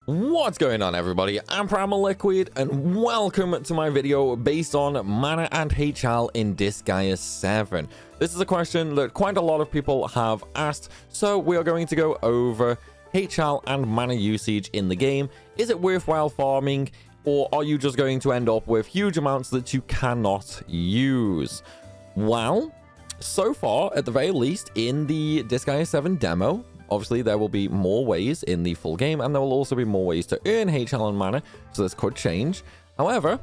What's going on, everybody? I'm Primalliquid and welcome to my video based on mana and HL in Disgaea 7. This is a question that quite a lot of people have asked, so we are going to go over HL and mana usage in the game. Is it worthwhile farming, or are you just going to end up with huge amounts that you cannot use? Well, so far, at the very least, in the Disgaea 7 demo, obviously, there will be more ways in the full game, and there will also be more ways to earn HL and mana, so this could change. However,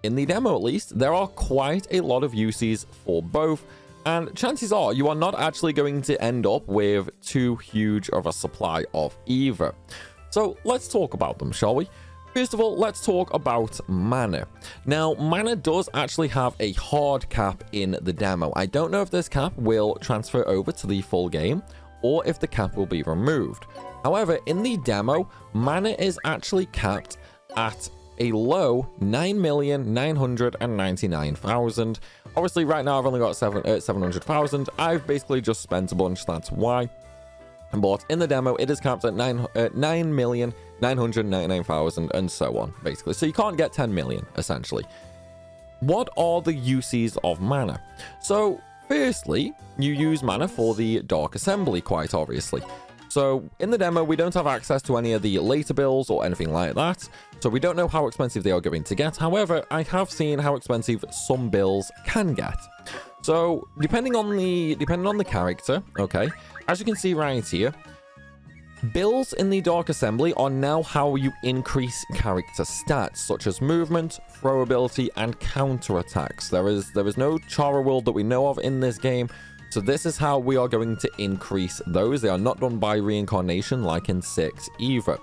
in the demo at least, there are quite a lot of uses for both, and chances are you are not actually going to end up with too huge of a supply of either. So let's talk about them, shall we? First of all, let's talk about mana. Now, mana does actually have a hard cap in the demo. I don't know if this cap will transfer over to the full game, or if the cap will be removed. However, in the demo, mana is actually capped at a low 9,999,000. Obviously, right now I've only got 700,000. I've basically just spent a bunch, that's why. But in the demo, it is capped at 9,999,000 and so on, basically. So you can't get 10 million, essentially. What are the uses of mana? So, firstly, you use mana for the Dark Assembly, quite obviously. So, in the demo, we don't have access to any of the later bills or anything like that, so we don't know how expensive they are going to get. However, I have seen how expensive some bills can get. So, depending on the character, okay, as you can see right here, bills in the Dark Assembly are now how you increase character stats, such as movement, throw ability, and counter attacks. There is no Chara world that we know of in this game, so this is how we are going to increase those. They are not done by reincarnation like in 6 either.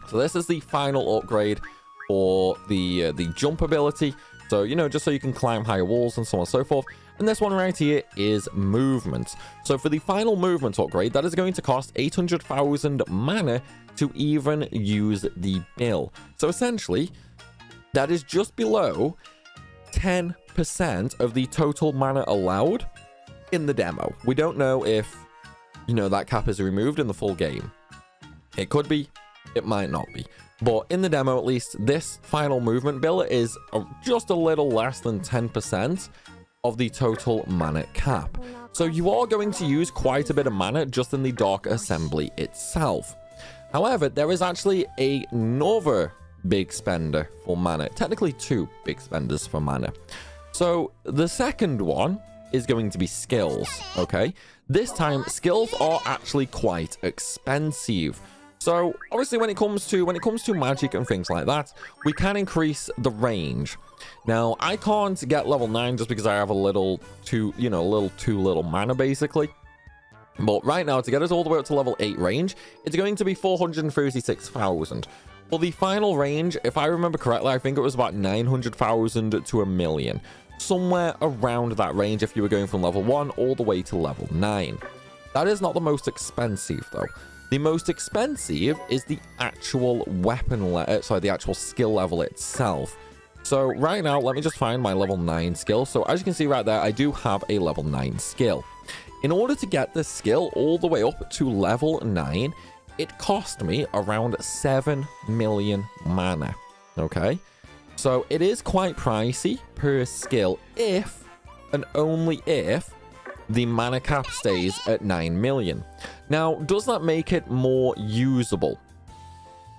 So this is the final upgrade for the jump ability. So, you know, just so you can climb higher walls and so on and so forth. And this one right here is movement. So for the final movement upgrade, that is going to cost 800,000 mana to even use the bill. So essentially, that is just below 10% of the total mana allowed in the demo. We don't know if, you know, that cap is removed in the full game. It could be, it might not be. But in the demo, at least, this final movement bill is just a little less than 10% of the total mana cap. So you are going to use quite a bit of mana just in the Dark Assembly itself. However, there is actually another big spender for mana. Technically 2 big spenders for mana. So the second one is going to be skills, okay? This time, skills are actually quite expensive. So obviously when it comes to magic and things like that, we can increase the range. Now, I can't get level 9 just because I have a little too little mana basically. But right now, to get us all the way up to level 8 range, it's going to be 436,000. For the final range, if I remember correctly, I think it was about 900,000 to 1 million. Somewhere around that range if you were going from level 1 all the way to level 9. That is not the most expensive though. The most expensive is the actual the actual skill level itself. So right now, let me just find my level 9 skill. So as you can see right there, I do have a level 9 skill. In order to get this skill all the way up to level 9, it cost me around 7 million mana. Okay, so it is quite pricey per skill if and only if the mana cap stays at 9 million. Now, does that make it more usable?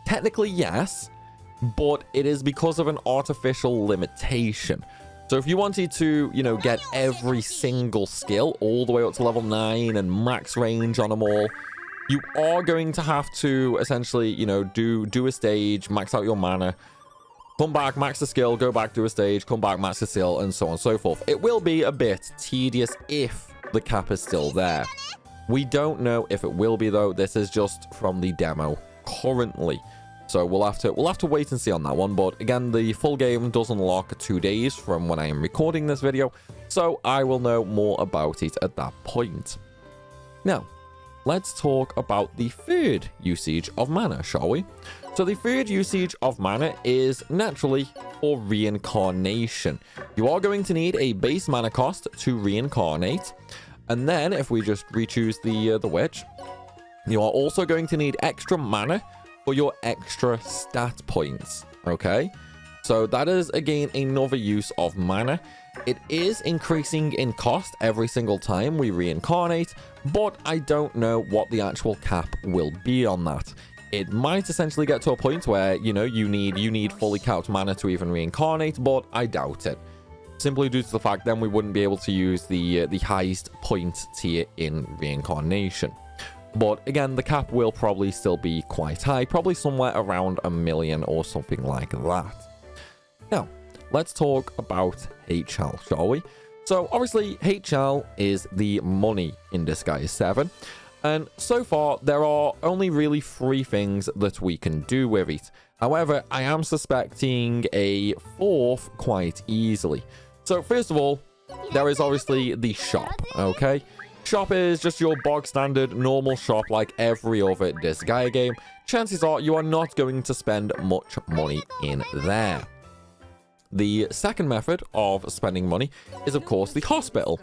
Technically, yes, but it is because of an artificial limitation. So if you wanted to, you know, get every single skill all the way up to level 9 and max range on them all, you are going to have to essentially, you know, do a stage, max out your mana, come back, max the skill, go back, do a stage, come back, max the skill, and so on and so forth. It will be a bit tedious if the cap is still there. We don't know if it will be though. This is just from the demo currently, so we'll have to wait and see on that one. But again, the full game does unlock 2 days from when I am recording this video, so I will know more about it at that point. Now, let's talk about the third usage of mana, shall we? So the third usage of mana is naturally for reincarnation. You are going to need a base mana cost to reincarnate. And then if we just re-choose the witch, you are also going to need extra mana for your extra stat points, okay? So that is, again, another use of mana. It is increasing in cost every single time we reincarnate, but I don't know what the actual cap will be on that. It might essentially get to a point where, you know, you need fully capped mana to even reincarnate, but I doubt it. Simply due to the fact then we wouldn't be able to use the highest point tier in reincarnation. But again, the cap will probably still be quite high, probably somewhere around 1 million or something like that. Now, let's talk about HL, shall we? So obviously, HL is the money in Disgaea 7. And so far, there are only really 3 things that we can do with it. However, I am suspecting a 4th quite easily. So first of all, there is obviously the shop, okay? Shop is just your bog standard normal shop like every other Disgaea game. Chances are you are not going to spend much money in there. The second method of spending money is, of course, the hospital.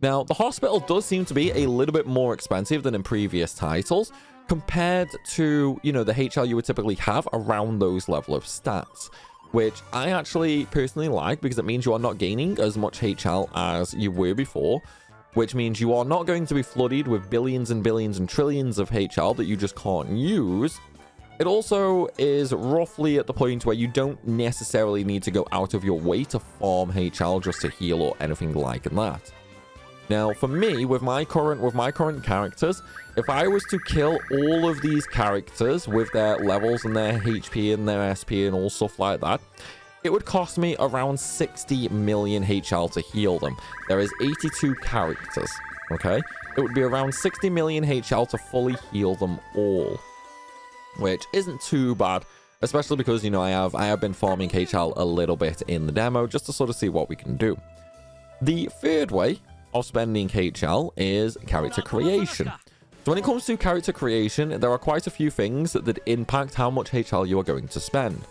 Now, the hospital does seem to be a little bit more expensive than in previous titles compared to, you know, the HL you would typically have around those level of stats, which I actually personally like because it means you are not gaining as much HL as you were before, which means you are not going to be flooded with billions and billions and trillions of HL that you just can't use. It also is roughly at the point where you don't necessarily need to go out of your way to farm HL just to heal or anything like that. Now, for me, with my current characters, if I was to kill all of these characters with their levels and their HP and their SP and all stuff like that, it would cost me around 60 million HL to heal them. There is 82 characters, okay? It would be around 60 million HL to fully heal them all, which isn't too bad, especially because, you know, I have been farming HL a little bit in the demo just to sort of see what we can do. The third way of spending HL is character creation. So when it comes to character creation, there are quite a few things that impact how much HL you are going to spend.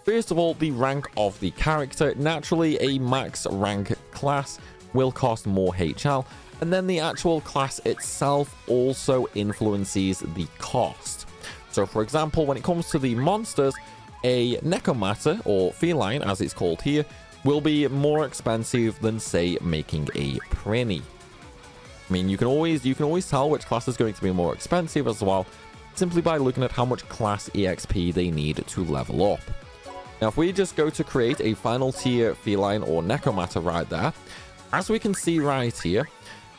First of all, the rank of the character. Naturally, a max rank class will cost more HL, and then the actual class itself also influences the cost. So for example, when it comes to the monsters, a Necromancer, or Feline as it's called here, will be more expensive than, say, making a Prinny. I mean, you can always tell which class is going to be more expensive as well, simply by looking at how much class EXP they need to level up. Now, if we just go to create a final tier Feline or Necromancer right there, as we can see right here,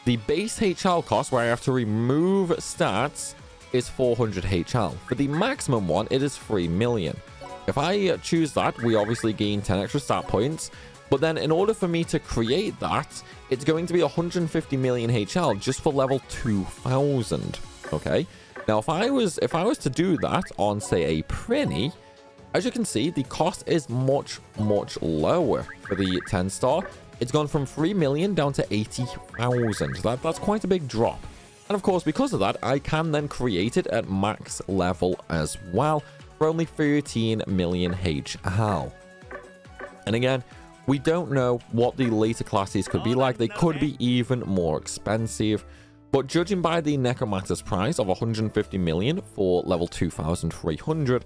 the base HL cost, where I have to remove stats, is 400 HL. For the maximum one, it is 3 million. If I choose that, we obviously gain 10 extra stat points, but then in order for me to create that, it's going to be 150 million HL just for level 2000, okay? Now, if I was to do that on, say, a Prinny, as you can see, the cost is much, much lower. For the 10 star, it's gone from 3 million down to 80,000. That's quite a big drop. And of course, because of that, I can then create it at max level as well for only 13 million HL. And again, we don't know what the later classes could be like. They could be even more expensive. But judging by the Necromancer's price of 150 million for level 2300,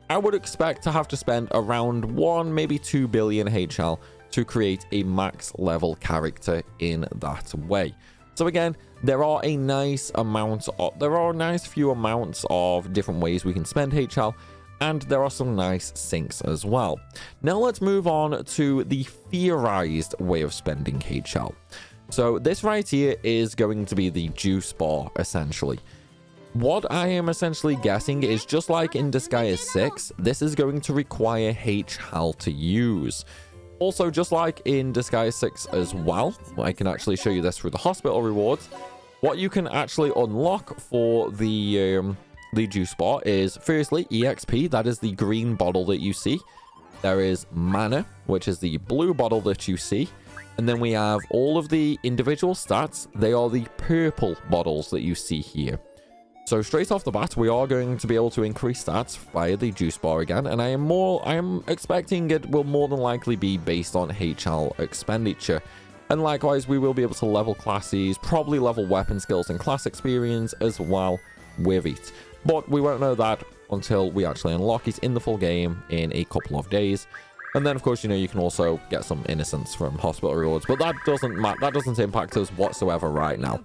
I would expect to have to spend around 1, maybe 2 billion HL to create a max level character in that way. So again, there are a nice few amounts of different ways we can spend HL, and there are some nice sinks as well. Now let's move on to the theorized way of spending HL. So this right here is going to be the juice bar, essentially. What I am essentially guessing is, just like in Disgaea 6, this is going to require HL to use. Also, just like in Disgaea 6 as well, I can actually show you this through the hospital rewards. What you can actually unlock for the juice bar is, firstly, EXP, that is the green bottle that you see. There is mana, which is the blue bottle that you see. And then we have all of the individual stats. They are the purple bottles that you see here. So straight off the bat, we are going to be able to increase stats via the juice bar again, and I am expecting it will more than likely be based on HL expenditure. And likewise, we will be able to level classes, probably level weapon skills and class experience as well with it. But we won't know that until we actually unlock it in the full game in a couple of days. And then, of course, you can also get some innocence from hospital rewards, but that doesn't impact us whatsoever right now.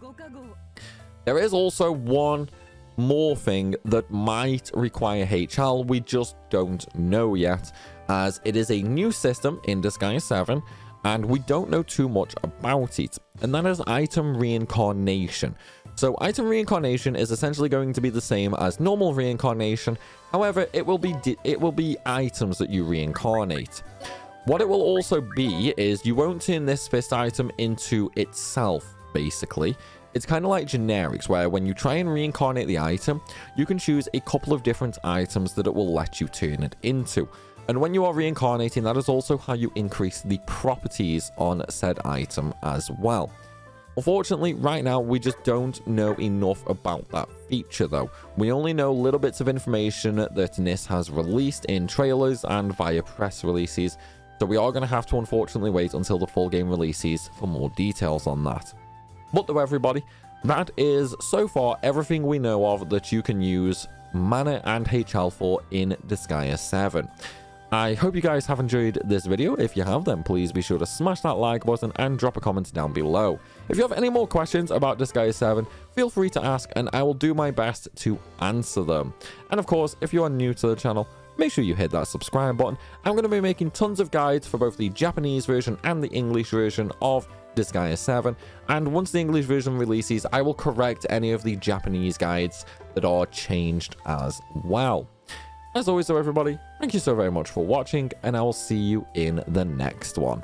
There is also one more thing that might require HL. We just don't know yet, as it is a new system in Disgaea 7, and we don't know too much about it, and that is item reincarnation. So item reincarnation is essentially going to be the same as normal reincarnation. However, it will be items that you reincarnate. What it will also be is you won't turn this fist item into itself, basically. It's kind of like generics, where when you try and reincarnate the item, you can choose a couple of different items that it will let you turn it into. And when you are reincarnating, that is also how you increase the properties on said item as well. Unfortunately, right now, we just don't know enough about that feature, though. We only know little bits of information that NIS has released in trailers and via press releases, so we are going to have to unfortunately wait until the full game releases for more details on that. But though, everybody, that is so far everything we know of that you can use mana and HL for in Disgaea 7. I hope you guys have enjoyed this video. If you have, then please be sure to smash that like button and drop a comment down below. If you have any more questions about Disgaea 7, feel free to ask and I will do my best to answer them. And of course, if you are new to the channel, make sure you hit that subscribe button. I'm going to be making tons of guides for both the Japanese version and the English version of Disgaea 7, and once the English version releases, I will correct any of the Japanese guides that are changed as well. As always though, everybody, thank you so very much for watching, and I will see you in the next one.